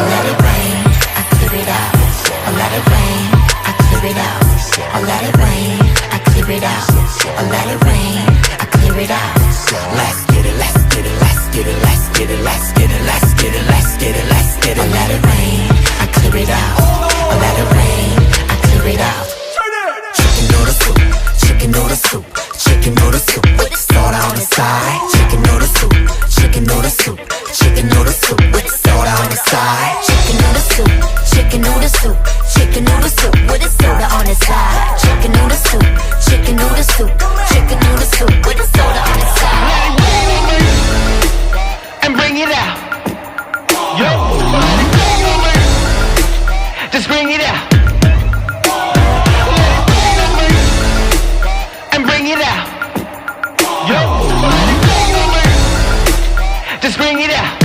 I let it rain, I clear it out. I let it rain, I clear it out. I let it rain, I clear it out. I let it rain, I clear it out. Let's get it, let's get it, let's get it, let's get it, let's get it, let's get it, let's get it, let's get it. I let it rain, I clear it out. I let it rain, I clear it out. Chicken noodle soup, chicken noodle soup, chicken noodle soup with soda on the side. Chicken noodle soup, chicken noodle soup, chicken noodle soup with soda on the side. Chicken noodle soup, chicken noodle soup, chicken noodle soup with a soda on the side. Chicken noodle soup, chicken noodle soup, chicken noodle soup with a soda on the side. And bring it out. Yo. Just bring it out. And bring it out. Yo. Just bring it out.